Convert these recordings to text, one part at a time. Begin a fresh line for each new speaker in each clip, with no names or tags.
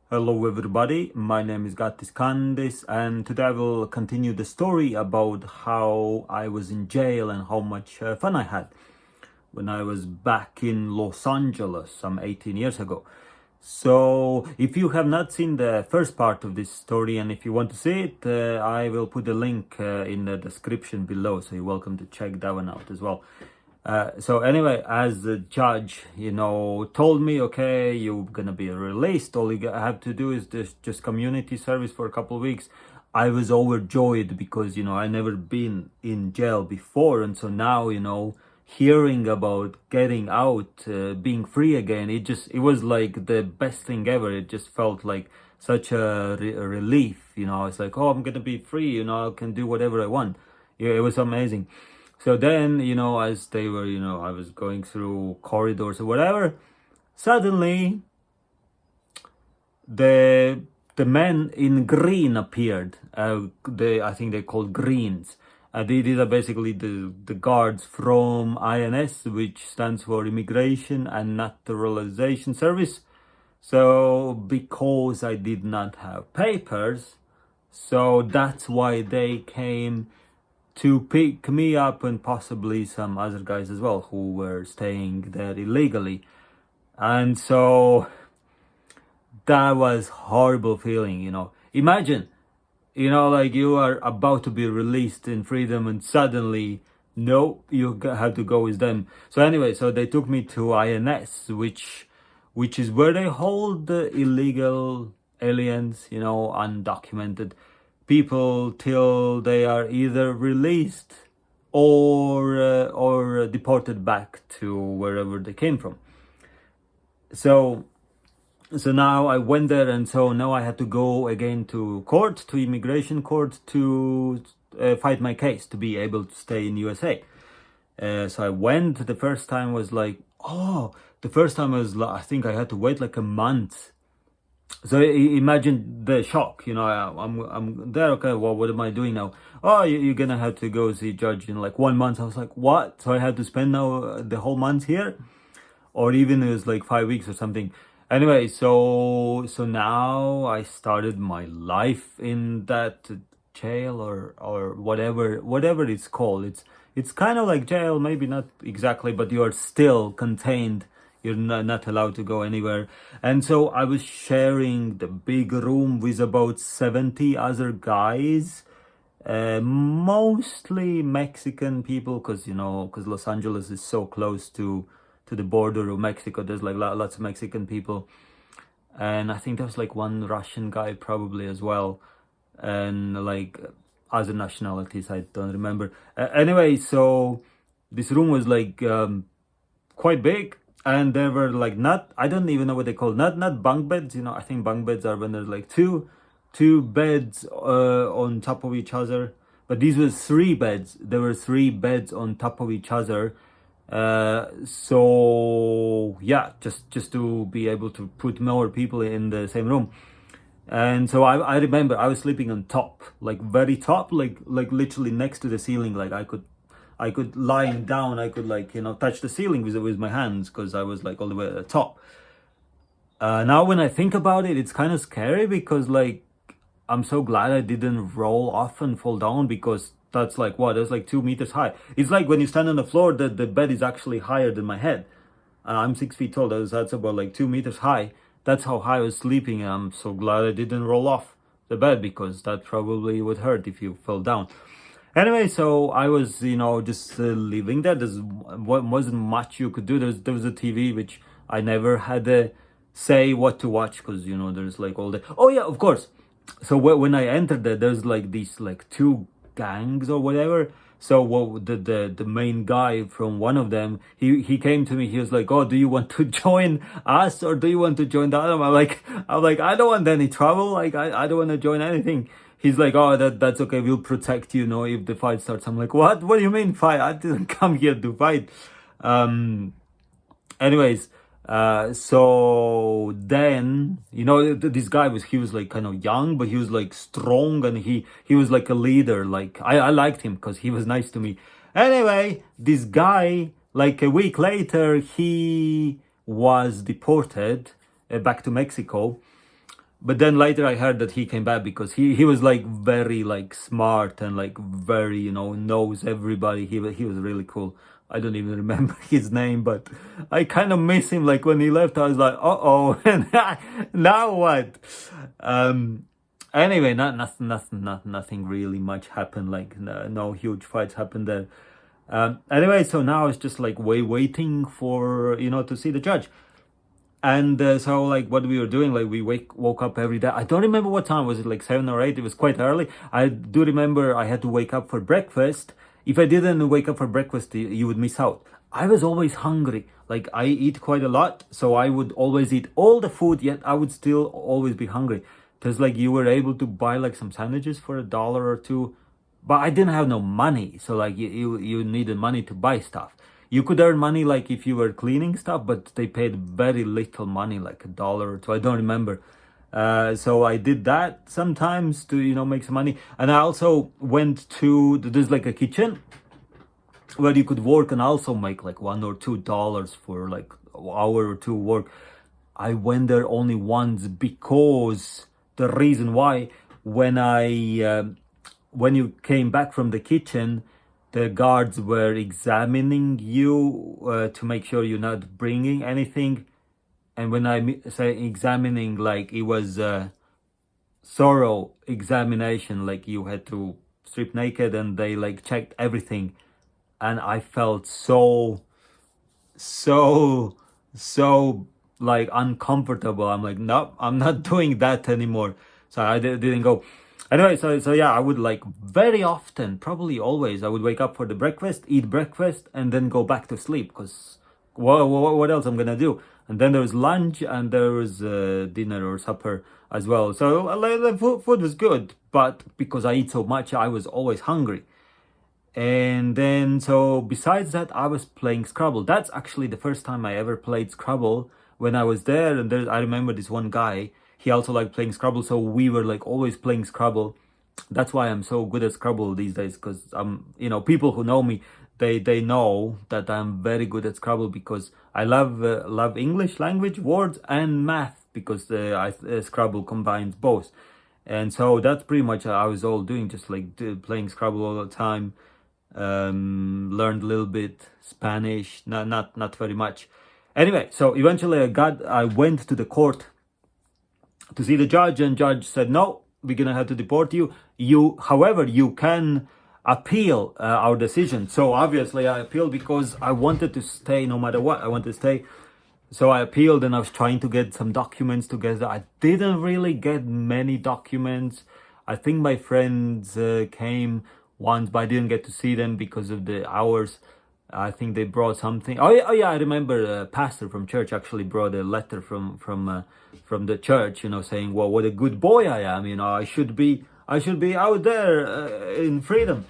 Hello everybody, my name is Gattis Kandis and today I will continue the story about how I was in jail and how much fun I had when I was back in Los Angeles some 18 years ago. So if you have not seen the first part of this story and if you want to see it, I will put a link in the description below, so you're welcome to check that one out as well. So anyway, as the judge, told me, okay, you're gonna be released. All you have to do is just community service for a couple of weeks. I was overjoyed because, I never been in jail before. And so now, hearing about getting out, being free again, it was like the best thing ever. It just felt like such a relief, It's like, oh, I'm gonna be free, I can do whatever I want. Yeah, it was amazing. So then, as they were, I was going through corridors or whatever, suddenly the men in green appeared. I think they called greens. These are basically the guards from INS, which stands for Immigration and Naturalization Service. So because I did not have papers, so that's why they came to pick me up and possibly some other guys as well who were staying there illegally. And so that was horrible feeling, Imagine, like you are about to be released in freedom and suddenly, no, you have to go with them. So anyway, so they took me to INS, which is where they hold the illegal aliens, undocumented people till they are either released or deported back to wherever they came from. So now I went there, and so now I had to go again to immigration court to fight my case to be able to stay in USA. So I went. The first time was like, I think I had to wait like a month. So imagine the shock, I'm there, okay, well, what am I doing now? Oh, you're gonna have to go see judge in like 1 month. I was like, what? So I had to spend now the whole month here? Or even it was like 5 weeks or something. Anyway, so now I started my life in that jail or whatever it's called. It's kind of like jail, maybe not exactly, but you are still contained. You're not allowed to go anywhere. And so I was sharing the big room with about 70 other guys, mostly Mexican people, because Los Angeles is so close to the border of Mexico. There's like lots of Mexican people. And I think there was like one Russian guy probably as well. And like other nationalities, I don't remember. Anyway, so this room was like quite big. And there were like I don't even know what they call, not bunk beds, I think bunk beds are when there's like two beds on top of each other. But these were 3 beds. There were 3 beds on top of each other. So yeah, just to be able to put more people in the same room. And so I remember I was sleeping on top, like very top, like literally next to the ceiling. Like I could lying down, I could touch the ceiling with my hands because I was like all the way at the top. Now when I think about it, it's kind of scary because like I'm so glad I didn't roll off and fall down, because that's like that's like 2 meters high. It's like when you stand on the floor, the bed is actually higher than my head. I'm 6 feet tall. That's about like 2 meters high. That's how high I was sleeping. And I'm so glad I didn't roll off the bed, because that probably would hurt if you fell down. Anyway, so I was, just living there. There wasn't much you could do. There was a TV, which I never had to say what to watch, because, there's like all the... Oh, yeah, of course. So when I entered there, there's like these like 2 gangs or whatever. So the main guy from one of them, he came to me. He was like, oh, do you want to join us or do you want to join the other? I'm like, I don't want any trouble. Like, I don't want to join anything. He's like, oh, that's okay. We'll protect you, if the fight starts. I'm like, what? What do you mean fight? I didn't come here to fight. Anyways, so then, this guy he was like kind of young, but he was like strong, and he was like a leader. Like I liked him because he was nice to me. Anyway, this guy, like a week later, he was deported back to Mexico. But then later I heard that he came back because he was like very like smart and like very, knows everybody. He was really cool. I don't even remember his name, but I kind of miss him. Like when he left, I was like, uh-oh, now what? Um, anyway, nothing really much happened. Like no huge fights happened there. Anyway, so now it's just like waiting for to see the judge. And so like what we were doing, like we woke up every day. I don't remember what time was it, like 7 or 8. It was quite early. I do remember I had to wake up for breakfast. If I didn't wake up for breakfast, you would miss out. I was always hungry. Like I eat quite a lot, so I would always eat all the food, yet I would still always be hungry. Because like you were able to buy like some sandwiches for $1 or $2, but I didn't have no money. So like you needed money to buy stuff. You could earn money like if you were cleaning stuff, but they paid very little money, like $1 or $2. I don't remember. So I did that sometimes to make some money. And I also went to there's like a kitchen where you could work and also make like $1 or $2 for like an hour or two work. I went there only once because the reason why, when when you came back from the kitchen, the guards were examining you to make sure you're not bringing anything. And when I say examining, like it was a thorough examination, like you had to strip naked and they like checked everything. And I felt so like uncomfortable. I'm like, no, I'm not doing that anymore. So I didn't go. Anyway, so yeah, I would like very often, probably always, I would wake up for the breakfast, eat breakfast, and then go back to sleep because what else I'm gonna do? And then there was lunch and there was dinner or supper as well. So the food was good, but because I eat so much, I was always hungry. And then, so besides that, I was playing Scrabble. That's actually the first time I ever played Scrabble when I was there. And I remember this one guy, he also liked playing Scrabble. So we were like always playing Scrabble. That's why I'm so good at Scrabble these days, because people who know me, they know that I'm very good at Scrabble because I love English language, words, and math, because Scrabble combines both. And so that's pretty much I was all doing, just like playing Scrabble all the time. Learned a little bit Spanish, not very much. Anyway, so eventually I went to the court to see the judge, and judge said, no, we're gonna have to deport you. However, you can appeal our decision. So obviously I appealed because I wanted to stay no matter what. I wanted to stay. So I appealed and I was trying to get some documents together. I didn't really get many documents. I think my friends came once, but I didn't get to see them because of the hours. I think they brought something. Oh yeah, I remember a pastor from church actually brought a letter from the church, saying, well, what a good boy I am. I should be out there in freedom.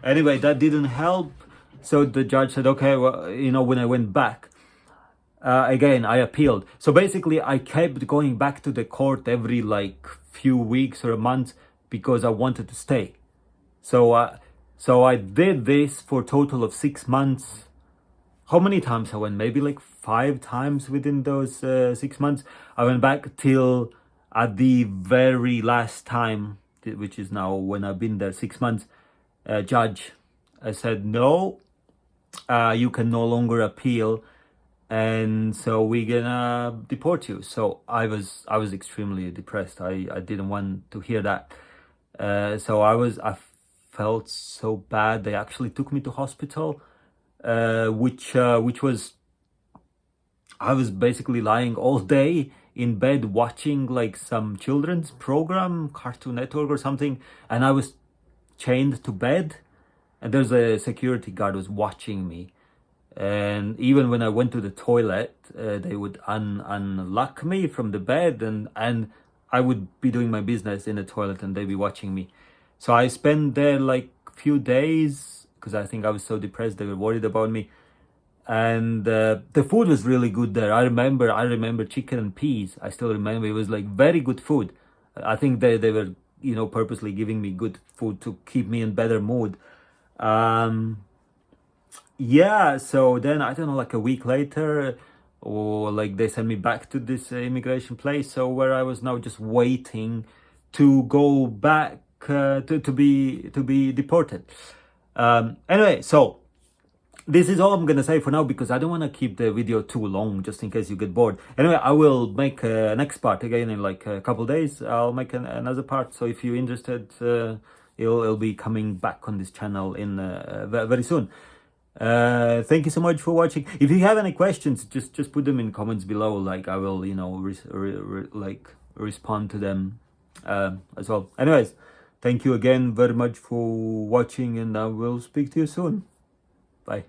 Anyway, that didn't help. So the judge said, okay, well, when I went back, again, I appealed. So basically, I kept going back to the court every like few weeks or a month because I wanted to stay. So I did this for a total of 6 months. How many times I went? Maybe like 5 times within those 6 months. I went back till at the very last time, which is now when I've been there 6 months. Judge said, no, you can no longer appeal, and so we're gonna deport you. So I was extremely depressed. I didn't want to hear that. So I felt so bad. They actually took me to hospital, which was, I was basically lying all day in bed watching like some children's program, Cartoon Network or something, and I was chained to bed, and there's a security guard was watching me. And even when I went to the toilet, they would unlock me from the bed, and I would be doing my business in the toilet and they'd be watching me. So I spent there like a few days because I think I was so depressed. They were worried about me. And the food was really good there. I remember chicken and peas. I still remember it was like very good food. I think they were, purposely giving me good food to keep me in better mood. Yeah, so then I don't know, like a week later, or like they sent me back to this immigration place, so where I was now just waiting to go back to be deported. Anyway, so this is all I'm gonna say for now, because I don't want to keep the video too long, just in case you get bored. Anyway, I will make a next part again in like a couple days. I'll make another part, so if you're interested, it'll be coming back on this channel in very soon. Thank you so much for watching. If you have any questions, just put them in comments below. Like I will, you know, respond to them as well. Anyways, thank you again very much for watching, and I will speak to you soon. Bye.